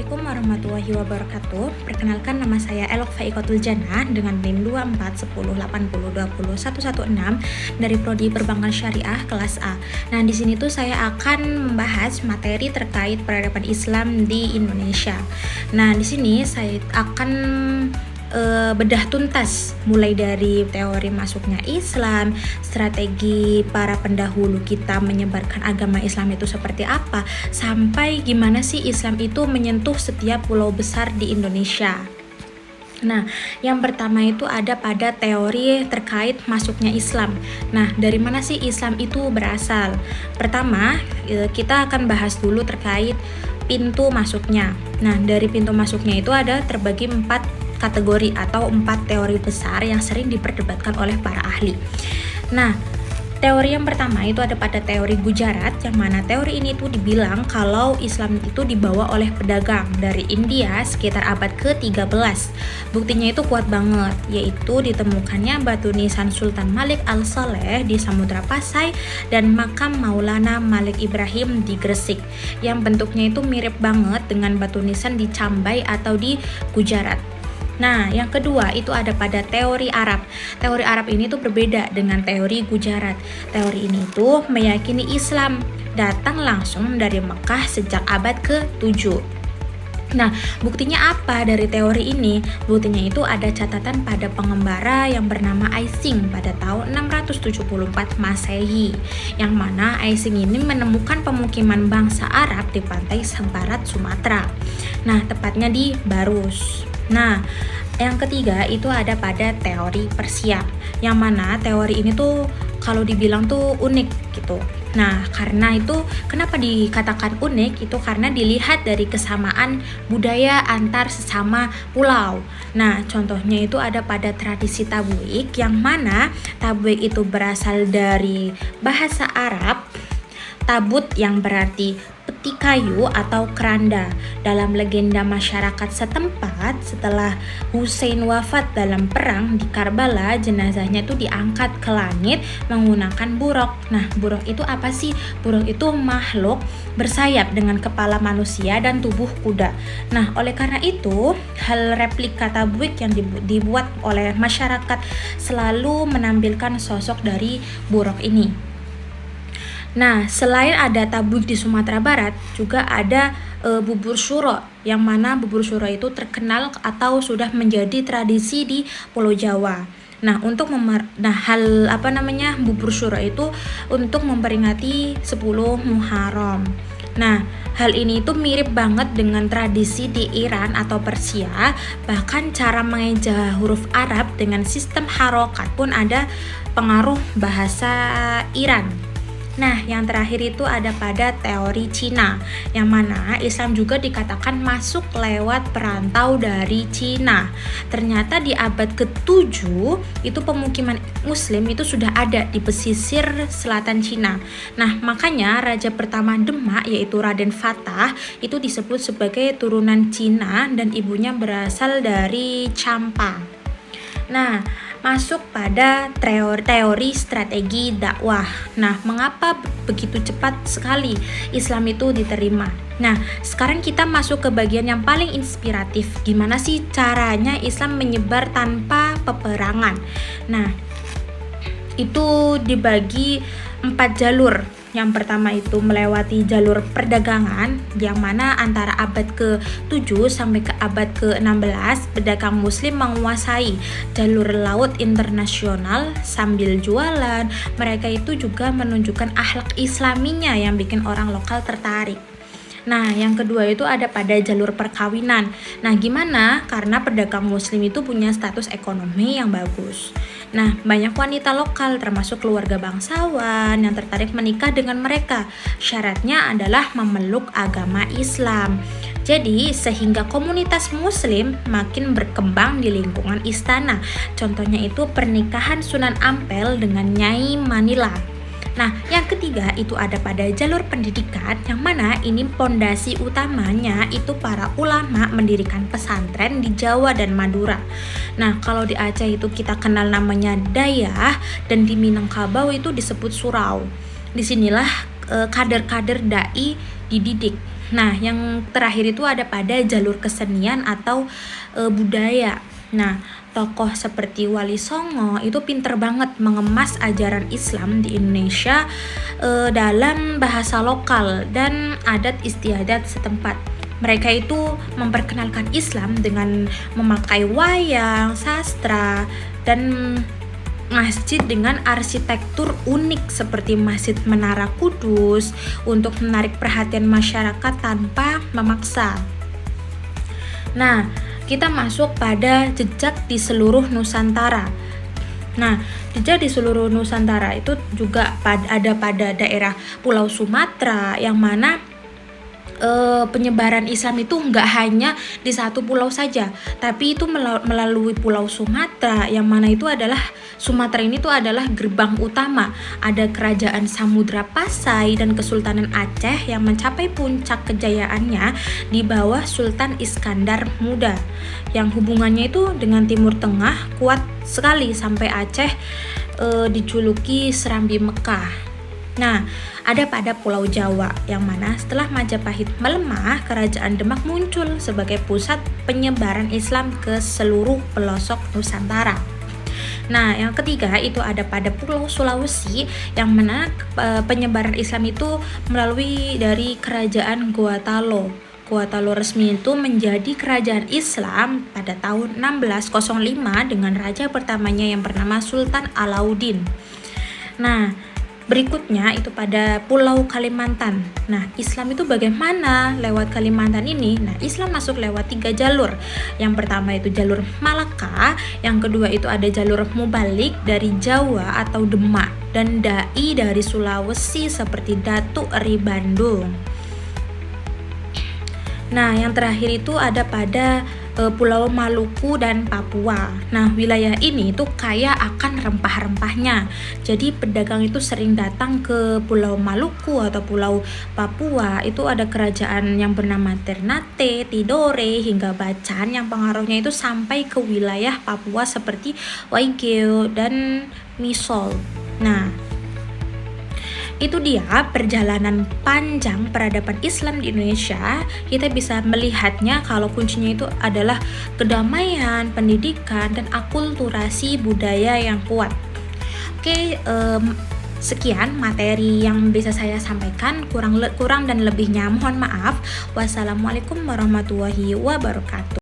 Assalamualaikum warahmatullahi wabarakatuh. Perkenalkan, nama saya Elok Faikotul Jannah dengan NIM 241080201116 dari Prodi Perbankan Syariah kelas A. Nah, di sini tuh saya akan membahas materi terkait peradaban Islam di Indonesia. Nah, di sini saya akan bedah tuntas mulai dari teori masuknya Islam, strategi para pendahulu kita menyebarkan agama Islam itu seperti apa, sampai gimana sih Islam itu menyentuh setiap pulau besar di Indonesia. Nah, yang pertama itu ada pada teori terkait masuknya Islam. Nah, dari mana sih Islam itu berasal? Pertama, kita akan bahas dulu terkait pintu masuknya. Nah, dari pintu masuknya itu ada terbagi 4 kategori atau 4 teori besar yang sering diperdebatkan oleh para ahli. Nah, teori yang pertama itu ada pada teori Gujarat, yang mana teori ini tuh dibilang kalau Islam itu dibawa oleh pedagang dari India sekitar abad ke-13. Buktinya itu kuat banget, yaitu ditemukannya batu nisan Sultan Malik Al-Saleh di Samudra Pasai dan makam Maulana Malik Ibrahim di Gresik, yang bentuknya itu mirip banget dengan batu nisan di Cambai atau di Gujarat. Nah, yang kedua itu ada pada teori Arab. Teori Arab ini tuh berbeda dengan teori Gujarat. Teori ini tuh meyakini Islam datang langsung dari Mekah sejak abad ke-7. Nah, buktinya apa dari teori ini? Buktinya itu ada catatan pada pengembara yang bernama Ising pada tahun 674 Masehi, yang mana Ising ini menemukan pemukiman bangsa Arab di pantai barat Sumatera. Nah, tepatnya di Barus. Nah, yang ketiga itu ada pada teori Persia, yang mana teori ini tuh kalau dibilang tuh unik gitu. Nah, karena itu kenapa dikatakan unik? Itu karena dilihat dari kesamaan budaya antar sesama pulau. Nah, contohnya itu ada pada tradisi tabuyik, yang mana tabuyik itu berasal dari bahasa Arab tabut, yang berarti peti kayu atau keranda. Dalam legenda masyarakat setempat, setelah Hussein wafat dalam perang di Karbala, jenazahnya itu diangkat ke langit menggunakan buruk. Nah, buruk itu apa sih? Buruk itu makhluk bersayap dengan kepala manusia dan tubuh kuda. Nah, oleh karena itu, hal replika tabuyik yang dibuat oleh masyarakat selalu menampilkan sosok dari buruk ini. Nah, selain ada tabuyik di Sumatera Barat, juga ada bubur syuro, yang mana bubur syuro itu terkenal atau sudah menjadi tradisi di Pulau Jawa. Nah, untuk bubur syuro itu untuk memperingati 10 Muharram. Nah, hal ini itu mirip banget dengan tradisi di Iran atau Persia. Bahkan cara mengeja huruf Arab dengan sistem harokat pun ada pengaruh bahasa Iran. Nah, yang terakhir itu ada pada teori Cina, yang mana Islam juga dikatakan masuk lewat perantau dari Cina. Ternyata di abad ke-7 itu pemukiman Muslim itu sudah ada di pesisir selatan Cina. Nah, makanya raja pertama Demak, yaitu Raden Fatah, itu disebut sebagai turunan Cina dan ibunya berasal dari Champa. Nah, masuk pada teori strategi dakwah. Nah, mengapa begitu cepat sekali Islam itu diterima? Nah, sekarang kita masuk ke bagian yang paling inspiratif. Gimana sih caranya Islam menyebar tanpa peperangan? Nah, itu dibagi 4 jalur. Yang pertama itu melewati jalur perdagangan, yang mana antara abad ke-7 sampai ke abad ke-16 pedagang muslim menguasai jalur laut internasional sambil jualan. Mereka itu juga menunjukkan akhlak islaminya yang bikin orang lokal tertarik. Nah, yang kedua itu ada pada jalur perkawinan. Nah, gimana? Karena pedagang muslim itu punya status ekonomi yang bagus. Nah, banyak wanita lokal termasuk keluarga bangsawan yang tertarik menikah dengan mereka. Syaratnya adalah memeluk agama Islam. Jadi, sehingga komunitas muslim makin berkembang di lingkungan istana. Contohnya itu pernikahan Sunan Ampel dengan Nyai Manila. Nah, yang ketiga itu ada pada jalur pendidikan, yang mana ini pondasi utamanya itu para ulama mendirikan pesantren di Jawa dan Madura. Nah, kalau di Aceh itu kita kenal namanya Dayah, dan di Minangkabau itu disebut Surau. Disinilah kader-kader dai dididik. Nah, yang terakhir itu ada pada jalur kesenian atau budaya. Nah, tokoh seperti Wali Songo itu pinter banget mengemas ajaran Islam di Indonesia dalam bahasa lokal dan adat istiadat setempat. Mereka itu memperkenalkan Islam dengan memakai wayang, sastra, dan masjid dengan arsitektur unik seperti Masjid Menara Kudus untuk menarik perhatian masyarakat tanpa memaksa. Nah, kita masuk pada jejak di seluruh Nusantara. Nah, jejak di seluruh Nusantara itu juga ada pada daerah Pulau Sumatera, yang mana penyebaran Islam itu nggak hanya di satu pulau saja, tapi itu melalui Pulau Sumatera, yang mana itu adalah Sumatera ini tuh adalah gerbang utama. Ada Kerajaan Samudra Pasai dan Kesultanan Aceh yang mencapai puncak kejayaannya di bawah Sultan Iskandar Muda, yang hubungannya itu dengan Timur Tengah kuat sekali sampai Aceh dijuluki Serambi Mekah. Nah, ada pada Pulau Jawa, yang mana setelah Majapahit melemah, Kerajaan Demak muncul sebagai pusat penyebaran Islam ke seluruh pelosok Nusantara. Nah, yang ketiga itu ada pada Pulau Sulawesi, yang mana penyebaran Islam itu melalui dari Kerajaan Gorontalo. Gorontalo resmi itu menjadi kerajaan Islam pada tahun 1605 dengan raja pertamanya yang bernama Sultan Alauddin. Nah, berikutnya itu pada Pulau Kalimantan. Nah, Islam itu bagaimana lewat Kalimantan ini? Nah, Islam masuk lewat 3 jalur. Yang pertama itu jalur Malaka, yang kedua itu ada jalur Mubalik dari Jawa atau Demak, dan dai dari Sulawesi seperti Datuk Eri Bandung. Nah, yang terakhir itu ada pada Pulau Maluku dan Papua. Nah, wilayah ini itu kaya akan rempah-rempahnya. Jadi pedagang itu sering datang ke Pulau Maluku atau Pulau Papua. Itu ada kerajaan yang bernama Ternate, Tidore, hingga Bacan yang pengaruhnya itu sampai ke wilayah Papua seperti Waigeo dan Misol. Nah, itu dia perjalanan panjang peradaban Islam di Indonesia. Kita bisa melihatnya kalau kuncinya itu adalah kedamaian, pendidikan, dan akulturasi budaya yang kuat. Oke, sekian materi yang bisa saya sampaikan. Kurang dan lebihnya mohon maaf. Wassalamualaikum warahmatullahi wabarakatuh.